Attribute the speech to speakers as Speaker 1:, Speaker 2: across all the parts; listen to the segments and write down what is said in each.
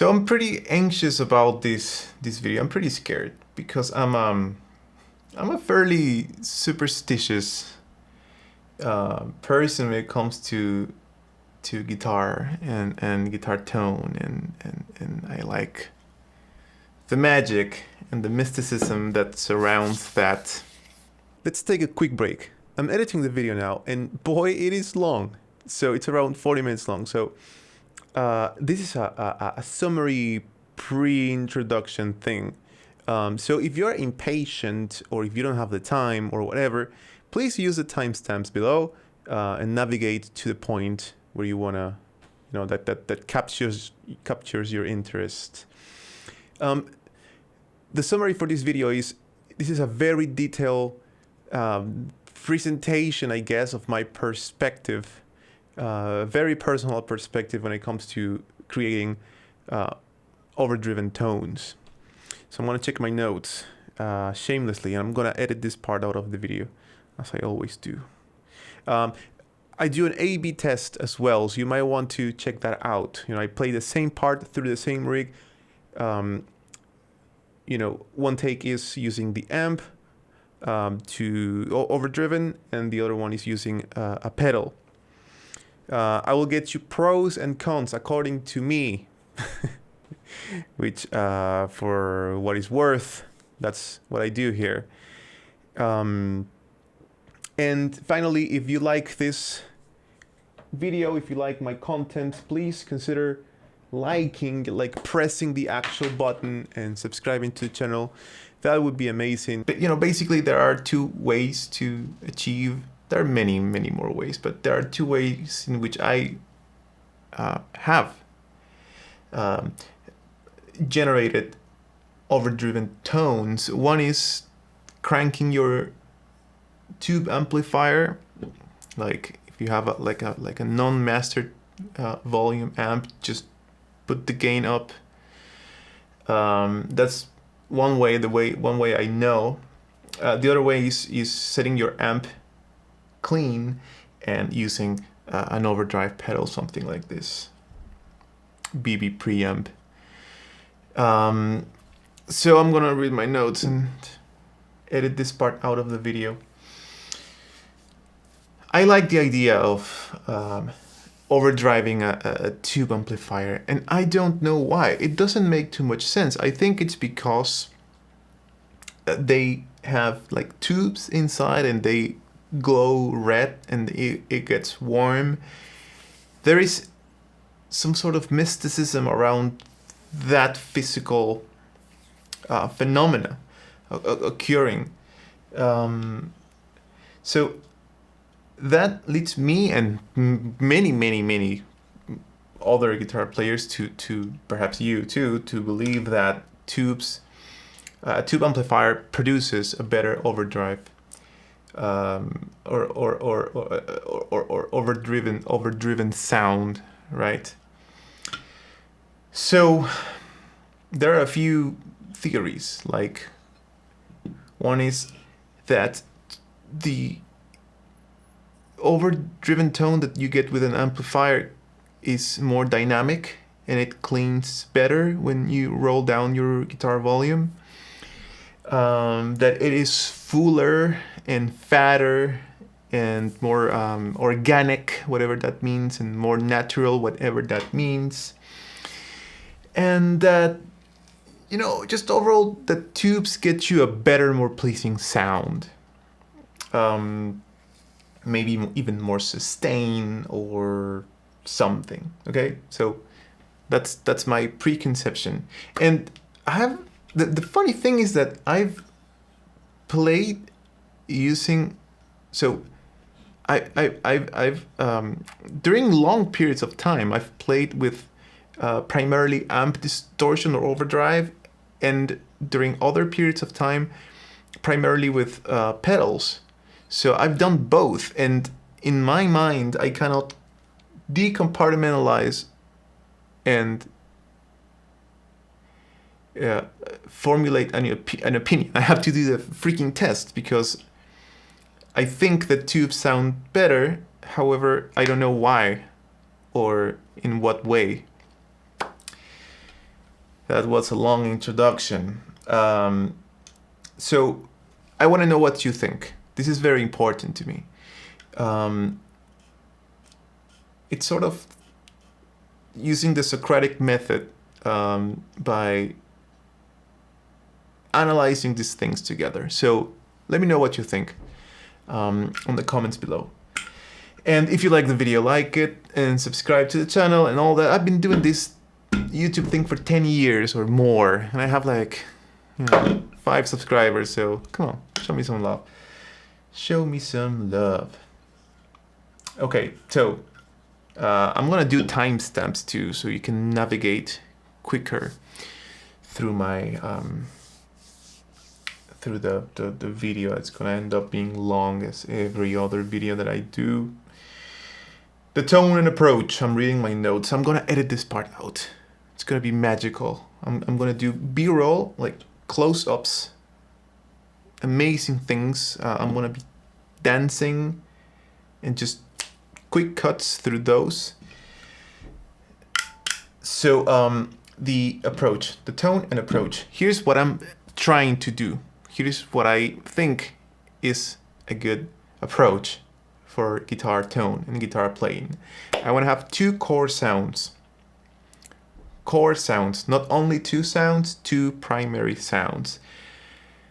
Speaker 1: So I'm pretty anxious about this video. I'm pretty scared because I'm a fairly superstitious person when it comes to guitar and guitar tone and I like the magic and the mysticism that surrounds that. Let's take a quick break. I'm editing the video now, and boy, it is long. So it's around 40 minutes long. So this is a summary pre-introduction thing. So if you're impatient or if you don't have the time or whatever, please use the timestamps below and navigate to the point where you wanna, that captures your interest. The summary for this video is this is a very detailed presentation, I guess, of my perspective. Very personal perspective when it comes to creating overdriven tones. So I'm gonna check my notes shamelessly, and I'm gonna edit this part out of the video, as I always do. I do an A/B test as well, so you might want to check that out. I play the same part through the same rig. One take is using the amp to overdriven, and the other one is using a pedal. I will get you pros and cons according to me, which for what it's worth, that's what I do here. And finally, if you like this video, if you like my content, please consider liking, pressing the actual button and subscribing to the channel. That would be amazing. But basically there are two ways to achieve. There are many more ways, but there are two ways in which I have generated overdriven tones. One is cranking your tube amplifier, like if you have a non-mastered volume amp, just put the gain up. That's one way. One way I know. The other way is setting your amp clean and using an overdrive pedal, something like this BB preamp. So I'm gonna read my notes and edit this part out of the video. I like the idea of overdriving a tube amplifier, and I don't know why. It doesn't make too much sense. I think it's because they have tubes inside and they glow red and it gets warm. There is some sort of mysticism around that physical phenomena occurring. So that leads me and many other guitar players to perhaps you too, to believe that tube amplifier produces a better overdrive or overdriven sound, right? So there are a few theories. One is that the overdriven tone that you get with an amplifier is more dynamic and it cleans better when you roll down your guitar volume. That it is fuller and fatter and more organic, whatever that means, and more natural, whatever that means. And that, just overall, the tubes get you a better, more pleasing sound. Maybe even more sustain or something. Okay, so that's my preconception. And I have the funny thing is that I've played using, so I've during long periods of time I've played with primarily amp distortion or overdrive, and during other periods of time primarily with pedals. So I've done both, and in my mind I cannot decompartmentalize and formulate an opinion. I have to do the freaking test because I think the tubes sound better. However, I don't know why or in what way. That was a long introduction. So I want to know what you think. This is very important to me. It's sort of using the Socratic method by analyzing these things together. So let me know what you think on the comments below. And if you like the video, like it and subscribe to the channel and all that. I've been doing this YouTube thing for 10 years or more, and I have like, 5 subscribers, so come on, show me some love. Show me some love. Okay, so I'm gonna do timestamps too, so you can navigate quicker through my through the video. It's gonna end up being long as every other video that I do. The tone and approach. I'm reading my notes. I'm gonna edit this part out. It's gonna be magical. I'm gonna do B-roll, like close-ups, amazing things. I'm gonna be dancing and just quick cuts through those. So the approach, the tone and approach. Here's what I'm trying to do. Here's what I think is a good approach for guitar tone and guitar playing. I want to have 2 core sounds. Core sounds, not only 2 sounds, 2 primary sounds.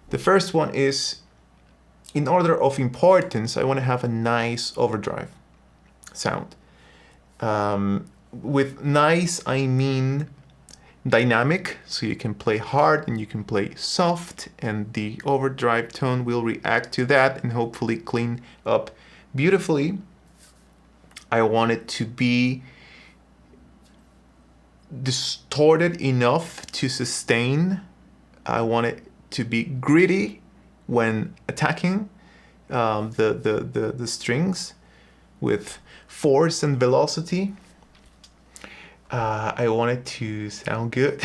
Speaker 1: The first one is, in order of importance, I want to have a nice overdrive sound. With nice, I mean dynamic, so you can play hard and you can play soft, and the overdrive tone will react to that and hopefully clean up beautifully. I want it to be distorted enough to sustain. I want it to be gritty when attacking the strings with force and velocity. I want it to sound good.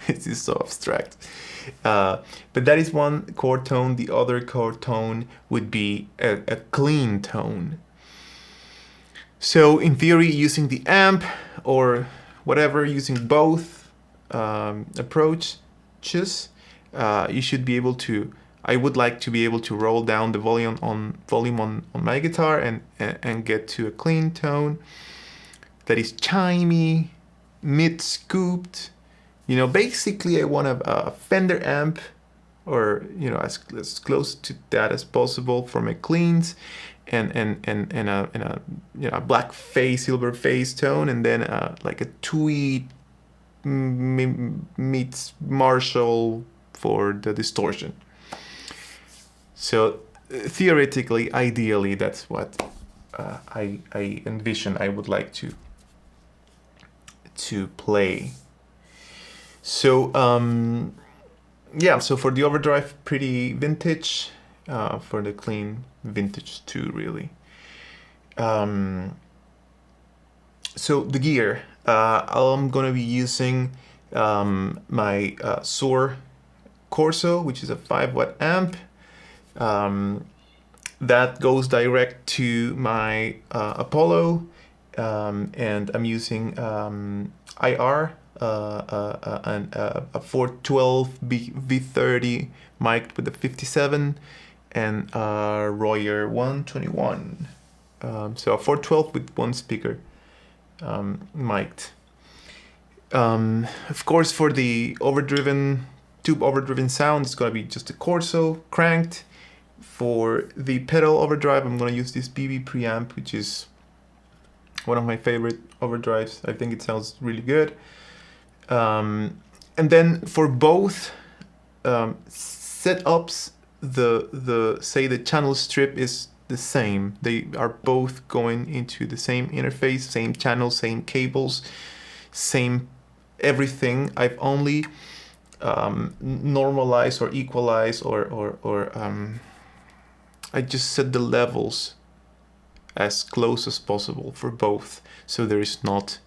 Speaker 1: This is so abstract. But that is one chord tone. The other chord tone would be a clean tone. So in theory, using the amp or whatever, using both approaches, you should be able to, I would like to be able to roll down the volume on my guitar and get to a clean tone that is chimey, mid-scooped. Basically I want a Fender amp, or as close to that as possible for my cleans, and a black face, silver face tone, and then like a tweed meets Marshall for the distortion. So theoretically, ideally, that's what I envision I would like to play. So yeah, so for the overdrive, pretty vintage. For the clean, vintage too, really. So the gear, I'm gonna be using my Soar Corso, which is a 5-watt amp. That goes direct to my Apollo, and I'm using IR, and a 412 V30 mic'd with a 57, and a Royer 121. So a 412 with 1 speaker mic'd. Of course, for the tube overdriven sound, it's gonna be just a Corso cranked. For the pedal overdrive, I'm gonna use this BB preamp, which is one of my favorite overdrives. I think it sounds really good. And then for both setups, the channel strip is the same. They are both going into the same interface, same channel, same cables, same everything. I've only normalized or equalized or I just set the levels as close as possible for both, so there is not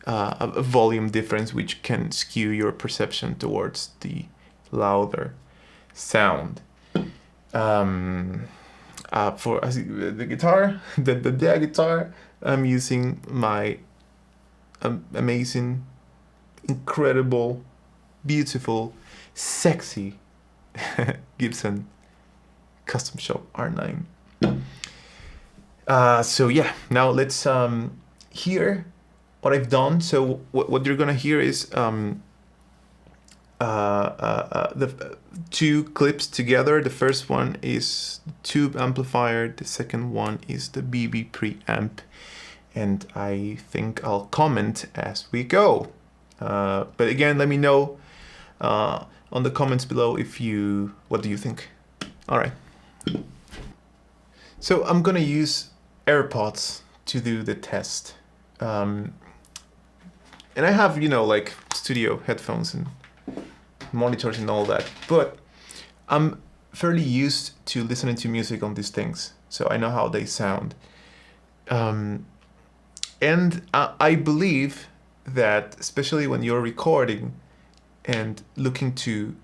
Speaker 1: a volume difference which can skew your perception towards the louder sound. For the guitar, the guitar, I'm using my amazing incredible, beautiful, sexy Gibson Custom Shop R9. So yeah, now let's hear what I've done. So what you're gonna hear is the two clips together. The first one is the tube amplifier, the second one is the BB preamp, and I think I'll comment as we go. But again, let me know on the comments below what do you think. All right. So I'm gonna use AirPods to do the test. And I have, like studio headphones and monitors and all that, but I'm fairly used to listening to music on these things, so I know how they sound. And I believe that, especially when you're recording and looking to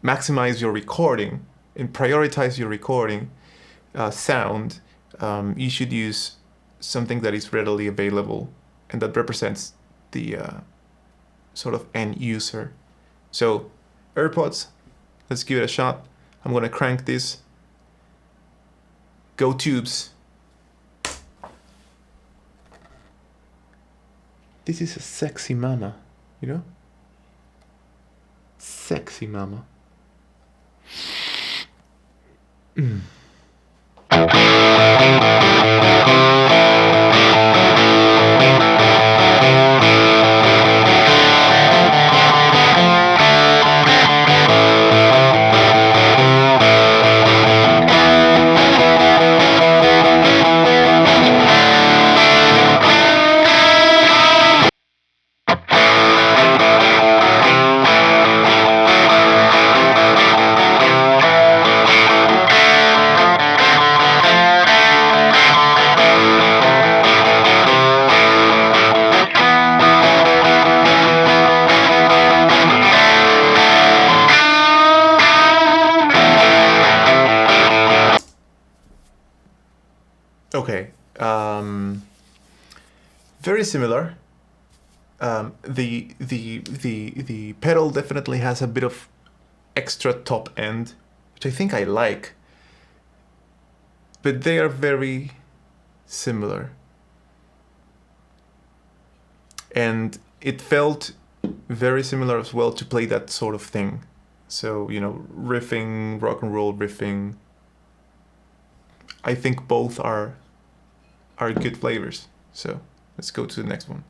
Speaker 1: maximize your recording and prioritize your recording sound, you should use something that is readily available and that represents the sort of end user. So AirPods, let's give it a shot. I'm gonna crank this. Go tubes. This is a sexy mama, Sexy mama. Okay, very similar. The pedal definitely has a bit of extra top end, which I think I like, but they are very similar. And it felt very similar as well to play that sort of thing. So, riffing, rock and roll riffing. I think both are good flavors. So let's go to the next one.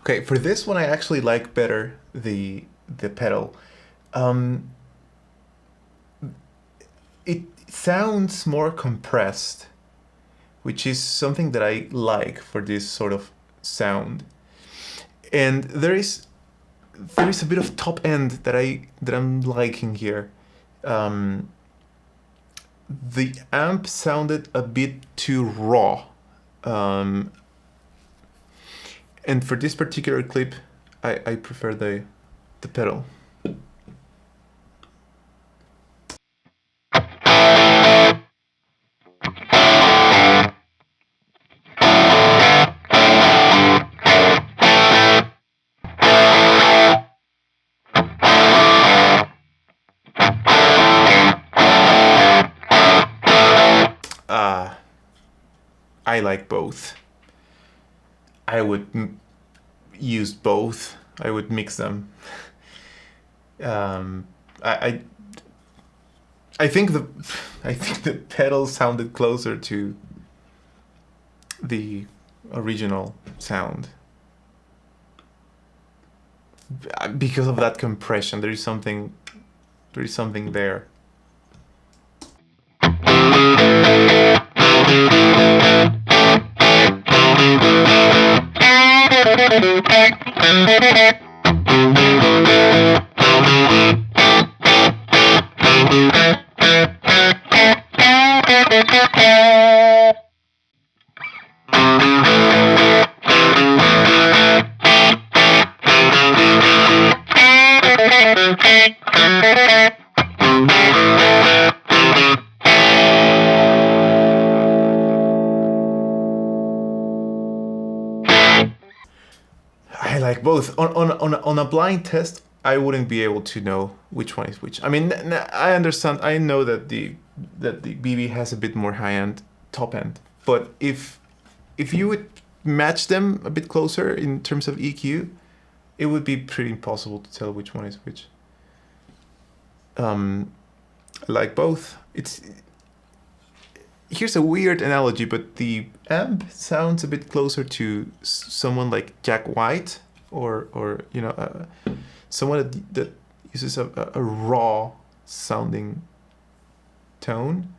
Speaker 1: Okay, for this one I actually like better the pedal. It sounds more compressed, which is something that I like for this sort of sound. And there is a bit of top end that I'm liking here. The amp sounded a bit too raw. And for this particular clip, I prefer the pedal. I like both. I would use both. I would mix them. I think the pedal sounded closer to the original sound because of that compression. There is something there. I like both. On a blind test, I wouldn't be able to know which one is which. I mean, I understand. I know that the BB has a bit more high end, top end. But if you would match them a bit closer in terms of EQ, it would be pretty impossible to tell which one is which. I like both. Here's a weird analogy, but the amp sounds a bit closer to someone like Jack White, or you know, someone that uses a raw sounding tone,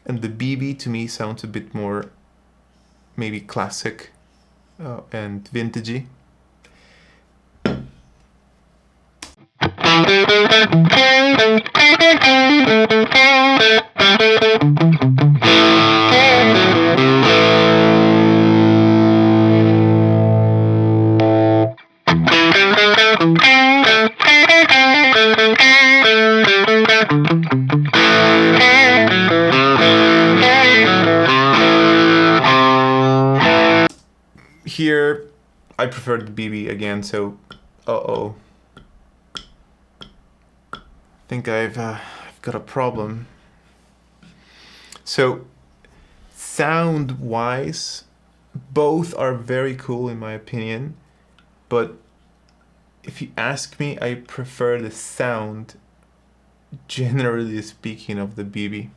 Speaker 1: and the BB to me sounds a bit more maybe classic and vintagey. Here, I prefer the BB again, so, I think I've got a problem. So, sound-wise, both are very cool in my opinion, but if you ask me, I prefer the sound, generally speaking, of the BB.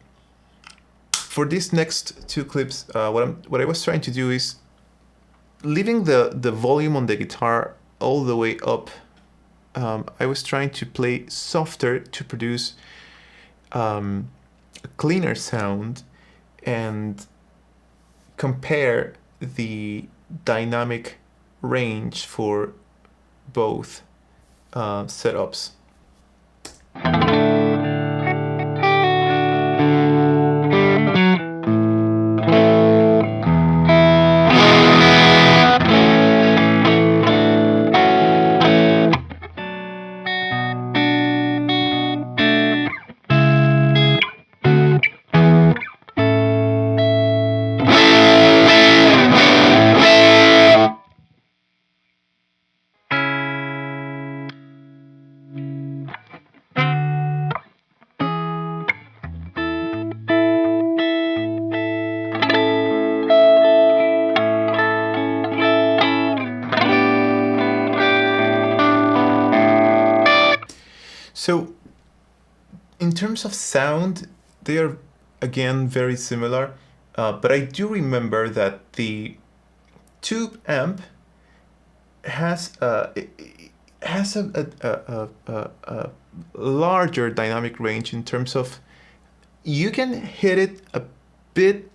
Speaker 1: For these next two clips, what I was trying to do is leaving the volume on the guitar all the way up. I was trying to play softer to produce a cleaner sound and compare the dynamic range for both setups. So, in terms of sound, they are again very similar, but I do remember that the tube amp has a larger dynamic range in terms of you can hit it a bit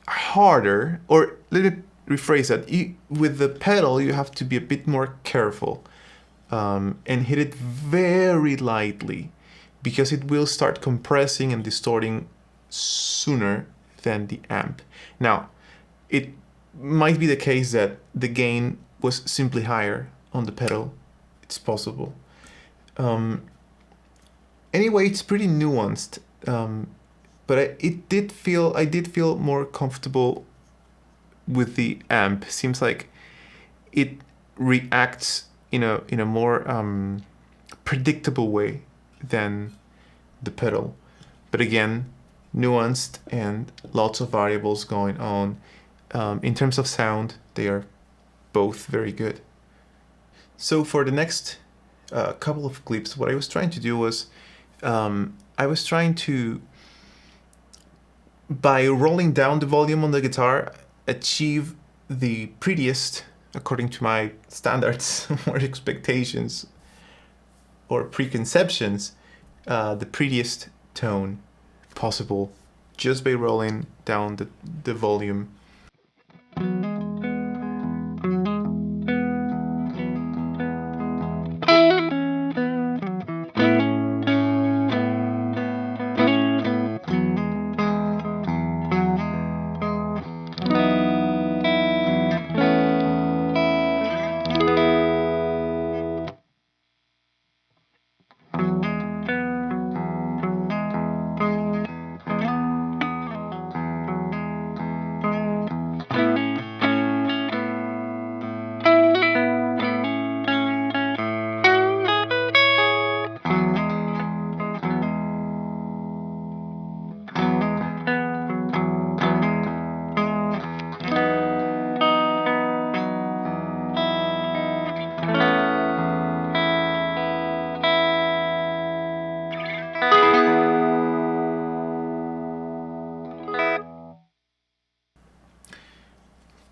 Speaker 1: harder, or let me rephrase that. With the pedal, you have to be a bit more careful. And hit it very lightly, because it will start compressing and distorting sooner than the amp. Now, it might be the case that the gain was simply higher on the pedal. It's possible. Anyway, it's pretty nuanced, but I did feel more comfortable with the amp. Seems like it reacts in a more predictable way than the pedal, but again, nuanced and lots of variables going on. In terms of sound, they are both very good. So for the next couple of clips, what I was trying to do was I was trying to, by rolling down the volume on the guitar, achieve the prettiest, according to my standards or expectations or preconceptions, the prettiest tone possible just by rolling down the volume.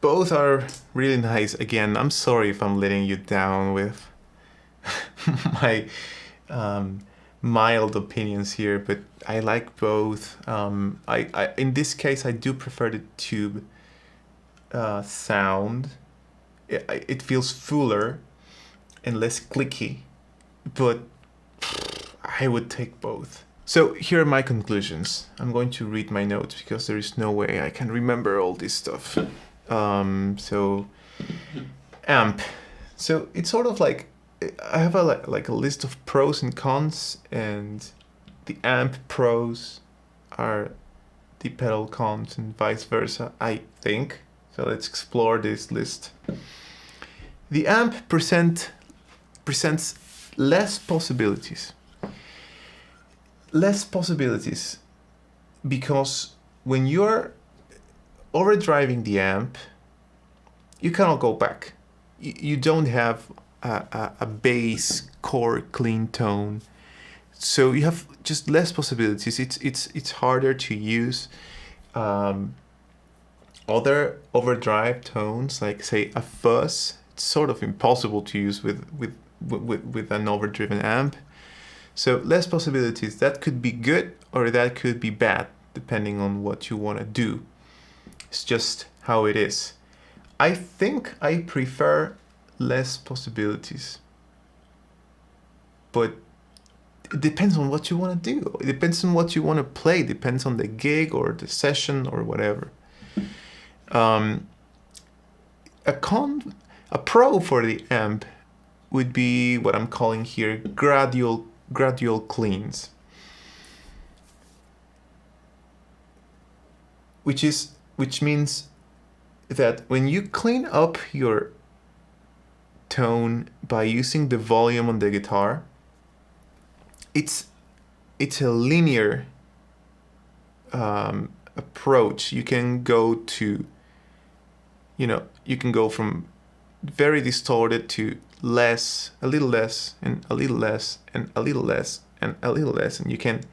Speaker 1: both are really nice. Again, I'm sorry if I'm letting you down with my mild opinions here, but I like both. I in this case, I do prefer the tube sound. It feels fuller and less clicky, but I would take both. So here are my conclusions. I'm going to read my notes because there is no way I can remember all this stuff. So amp. So it's sort of like I have a like a list of pros and cons, and the amp pros are the pedal cons and vice versa, I think. So let's explore this list. The amp presents less possibilities. Less possibilities because when you're overdriving the amp, you cannot go back. You don't have a bass core clean tone, so you have just less possibilities. It's harder to use other overdrive tones, like say a fuzz. It's sort of impossible to use with an overdriven amp. So less possibilities. That could be good or that could be bad, depending on what you want to do. It's just how it is. I think I prefer less possibilities, but it depends on what you want to do. It depends on what you want to play. It depends on the gig or the session or whatever. A pro for the amp would be what I'm calling here gradual cleans, which means that when you clean up your tone by using the volume on the guitar, it's a linear approach. You can go to, you can go from very distorted to less, a little less, and a little less, and a little less, and a little less, and you can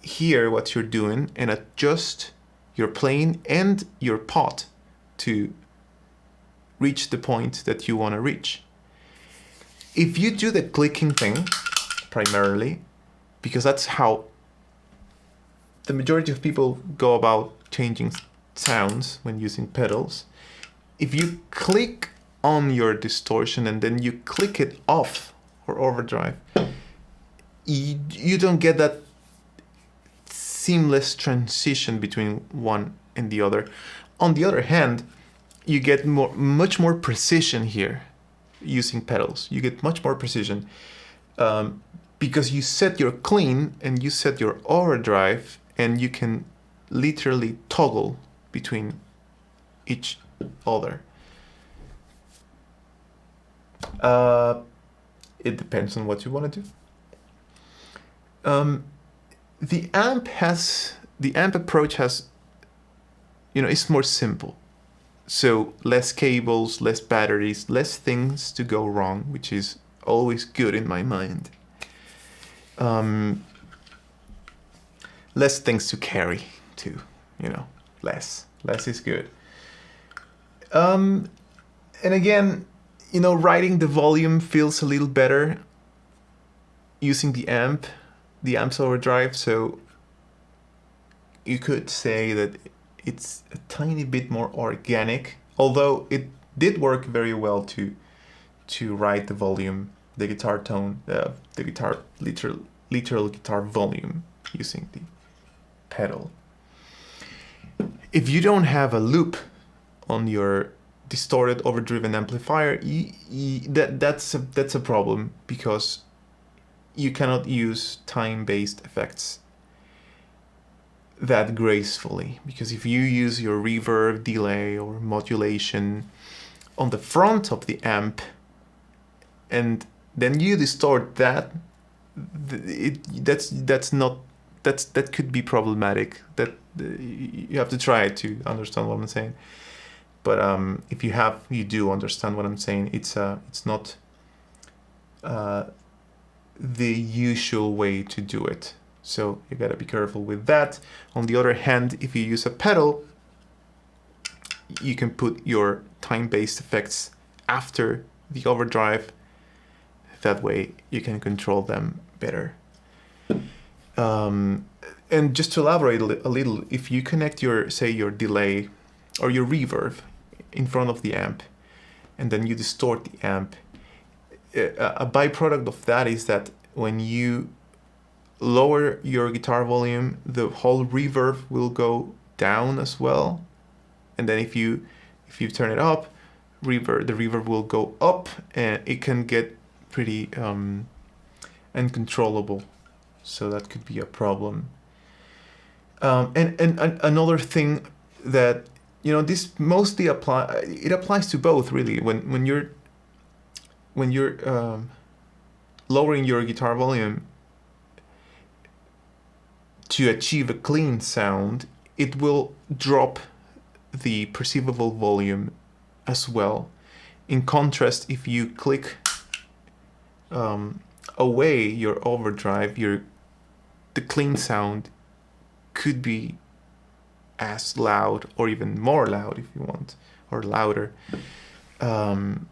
Speaker 1: hear what you're doing and adjust your playing and your pot to reach the point that you want to reach. If you do the clicking thing primarily, because that's how the majority of people go about changing sounds when using pedals, if you click on your distortion and then you click it off or overdrive, you don't get that seamless transition between one and the other. On the other hand, you get much more precision here using pedals. You get much more precision because you set your clean and you set your overdrive, and you can literally toggle between each other. It depends on what you want to do. The amp approach has, it's more simple. So less cables, less batteries, less things to go wrong, which is always good in my mind. Less things to carry too, less is good. And again, writing the volume feels a little better using the amp's overdrive. So you could say that it's a tiny bit more organic, although it did work very well to write the volume, the guitar tone, the guitar literal guitar volume using the pedal. If you don't have a loop on your distorted overdriven amplifier, that's a problem, because you cannot use time-based effects that gracefully, because if you use your reverb, delay, or modulation on the front of the amp and then you distort that, that could be problematic. That you have to try to understand what I'm saying. But if you do understand what I'm saying, it's not the usual way to do it. So you gotta be careful with that. On the other hand, if you use a pedal, you can put your time-based effects after the overdrive. That way you can control them better. And just to elaborate a little, if you connect your, say, your delay or your reverb in front of the amp, and then you distort the amp, a byproduct of that is that when you lower your guitar volume, the whole reverb will go down as well. And then if you turn it up, the reverb will go up, and it can get pretty uncontrollable. So that could be a problem. And another thing that, you know, this mostly applies to both really. When you're lowering your guitar volume to achieve a clean sound, it will drop the perceivable volume as well. In contrast, if you click away your overdrive, the clean sound could be as loud or even more loud if you want, or louder than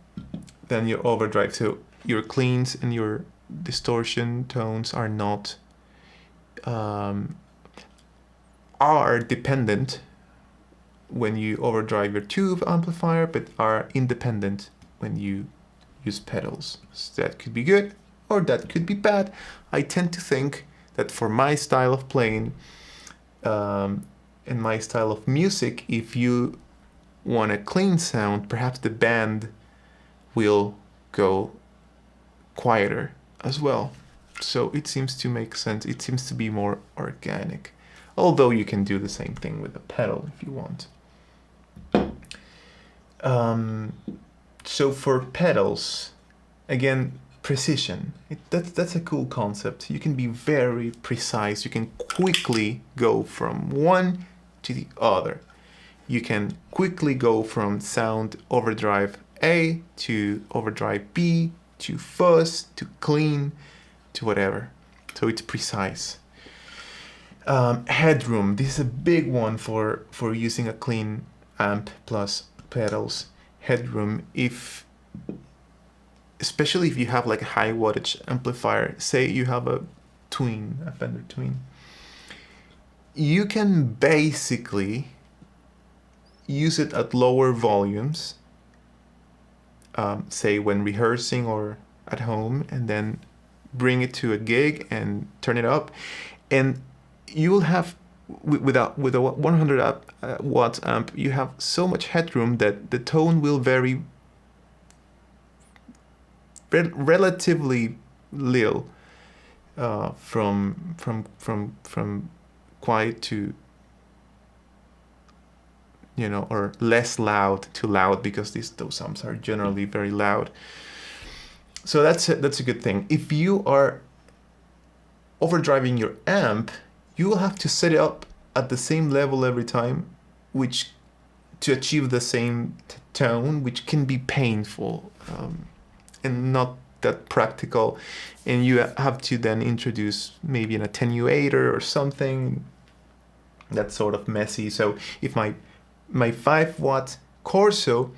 Speaker 1: your overdrive. So your cleans and your distortion tones are not are dependent when you overdrive your tube amplifier, but are independent when you use pedals. So that could be good or that could be bad. I tend to think that for my style of playing and my style of music, if you want a clean sound, perhaps the band will go quieter as well. So it seems to make sense. It seems to be more organic. Although you can do the same thing with a pedal if you want. So for pedals, again, precision. That's a cool concept. You can be very precise. You can quickly go from one to the other. You can quickly go from sound overdrive A to overdrive B to fuzz to clean to whatever. So it's precise. Headroom. This is a big one for using a clean amp plus pedals. Headroom, especially if you have like a high wattage amplifier, say you have a Fender Twin, you can basically use it at lower volumes, say when rehearsing or at home, and then bring it to a gig and turn it up, and you will have, with a 100 watts amp, you have so much headroom that the tone will vary relatively little, from quiet to, you know, or less loud to loud, because those amps are generally very loud. So that's a good thing. If you are overdriving your amp, you will have to set it up at the same level every time, which to achieve the same tone, which can be painful and not that practical. And you have to then introduce maybe an attenuator or something. That's sort of messy. So if my 5-watt Corso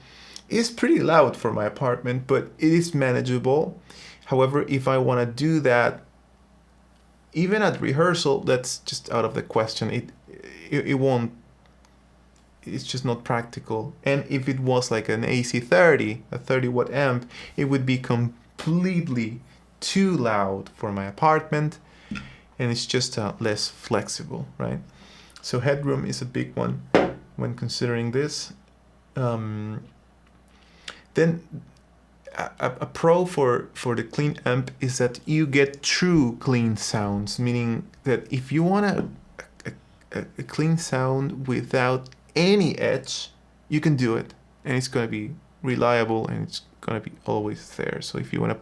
Speaker 1: is pretty loud for my apartment, but it is manageable. However, if I want to do that even at rehearsal, that's just out of the question. It won't, it's just not practical. And if it was like an AC30, a 30-watt amp, it would be completely too loud for my apartment, and it's just less flexible, right? So headroom is a big one when considering this. Then a pro for the clean amp is that you get true clean sounds, meaning that if you want a clean sound without any edge, you can do it, and it's going to be reliable and it's going to be always there. So if you want to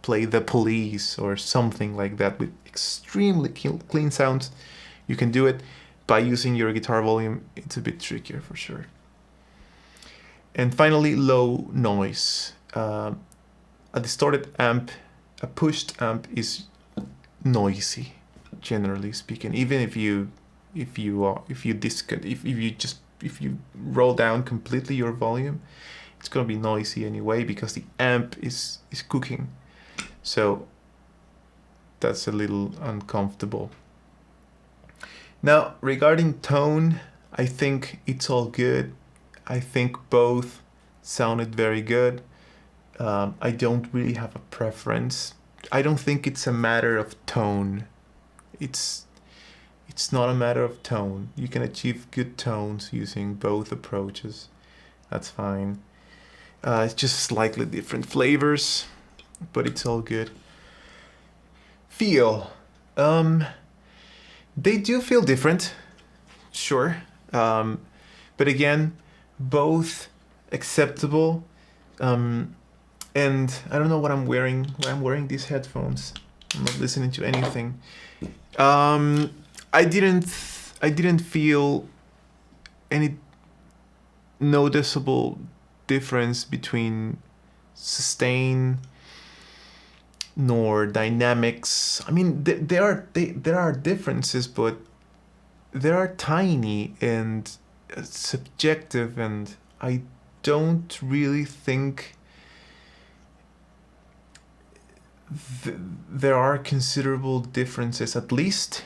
Speaker 1: play The Police or something like that with extremely clean sounds, you can do it. By using your guitar volume, it's a bit trickier for sure. And finally, low noise. A distorted amp, a pushed amp is noisy, generally speaking. Even if you just if you roll down completely your volume, it's gonna be noisy anyway because the amp is cooking. So that's a little uncomfortable. Now, regarding tone, I think it's all good. I think both sounded very good. I don't really have a preference. I don't think it's a matter of tone. It's not a matter of tone. You can achieve good tones using both approaches. That's fine. It's just slightly different flavors, but it's all good. Feel. They do feel different, sure. But again, both acceptable. And I don't know what I'm wearing. I'm wearing these headphones. I'm not listening to anything. I didn't feel any noticeable difference between sustain nor dynamics. I mean, there are differences, but they are tiny and subjective, and I don't really think there are considerable differences, at least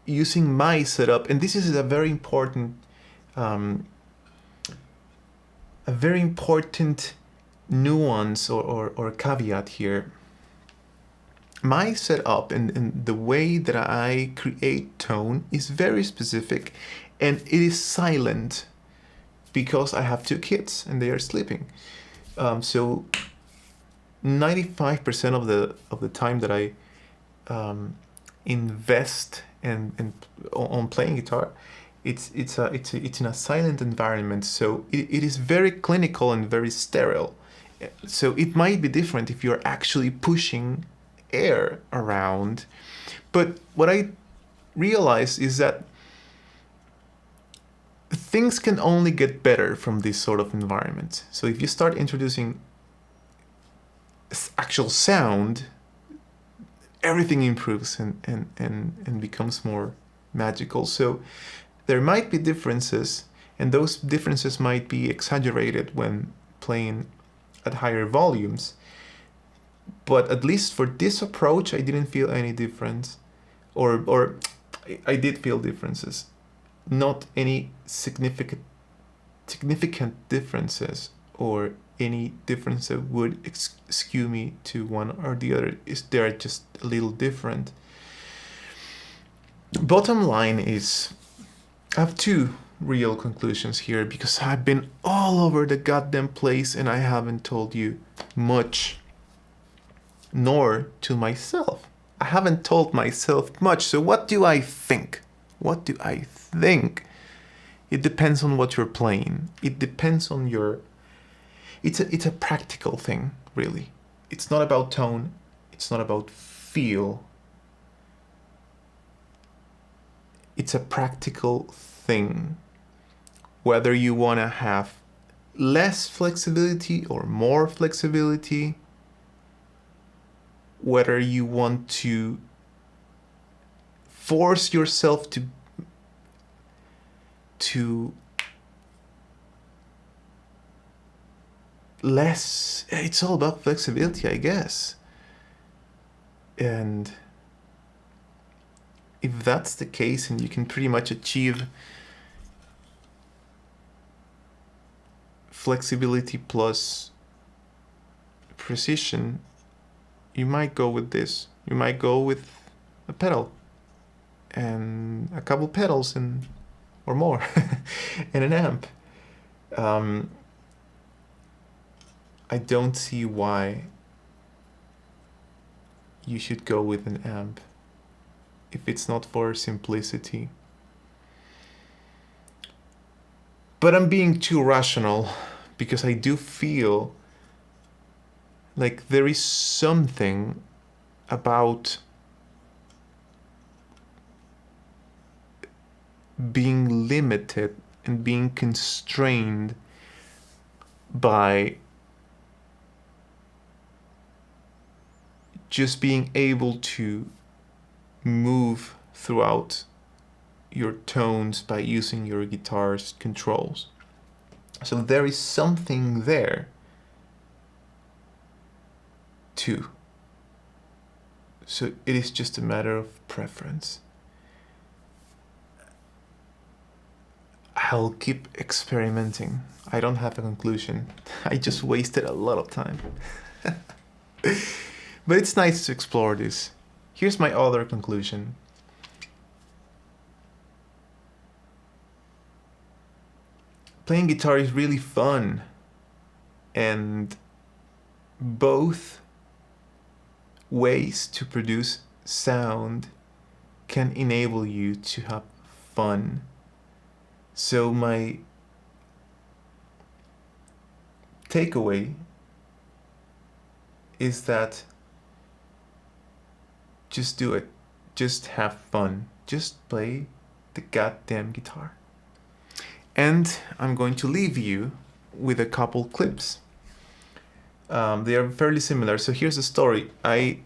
Speaker 1: using my setup. And this is a very important nuance or caveat here. My setup and the way that I create tone is very specific, and it is silent because I have 2 kids and they are sleeping. So 95% of the time that I invest on playing guitar, it's in a silent environment. So it is very clinical and very sterile. So it might be different if you're actually pushing air around. But what I realize is that things can only get better from this sort of environment. So if you start introducing actual sound, everything improves and becomes more magical. So there might be differences, and those differences might be exaggerated when playing at higher volumes. But at least for this approach, I didn't feel any difference, or I did feel differences, not any significant differences, or any difference that would skew me to one or the other. They're just a little different. Bottom line is, I have 2 real conclusions here, because I've been all over the goddamn place and I haven't told you much, nor to myself. I haven't told myself much. So what do I think? What do I think? It depends on what you're playing. It depends on your... It's a practical thing, really. It's not about tone. It's not about feel. It's a practical thing. Whether you want to have less flexibility or more flexibility, whether you want to force yourself to less, it's all about flexibility, I guess. And if that's the case, and you can pretty much achieve flexibility plus precision, you might go with this. You might go with a pedal and a couple pedals or more and an amp. I don't see why you should go with an amp if it's not for simplicity. But I'm being too rational, because I do feel like there is something about being limited and being constrained by just being able to move throughout your tones by using your guitar's controls. So there is something there too. So it is just a matter of preference. I'll keep experimenting. I don't have a conclusion. I just wasted a lot of time. But it's nice to explore this. Here's my other conclusion. Playing guitar is really fun, and both ways to produce sound can enable you to have fun. So my takeaway is that just do it. Just have fun. Just play the goddamn guitar. And I'm going to leave you with a couple clips. They are fairly similar. So here's the story. I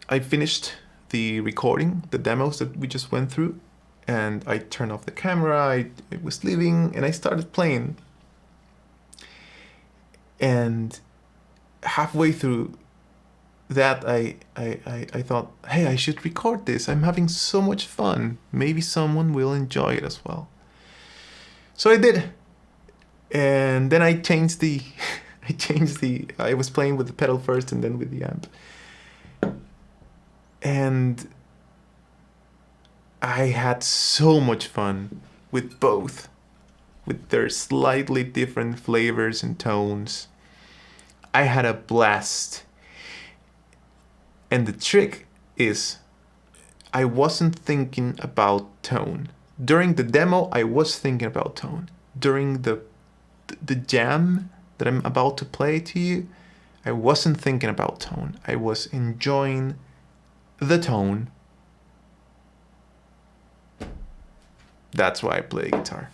Speaker 1: finished the recording, the demos that we just went through, and I turned off the camera. I was leaving, and I started playing. And halfway through that, I thought, hey, I should record this. I'm having so much fun. Maybe someone will enjoy it as well. So I did. And then I changed the I was playing with the pedal first and then with the amp. And I had so much fun with both, with their slightly different flavors and tones. I had a blast. And the trick is, I wasn't thinking about tone. During the demo, I was thinking about tone. During the jam that I'm about to play to you, I wasn't thinking about tone. I was enjoying the tone. That's why I play guitar.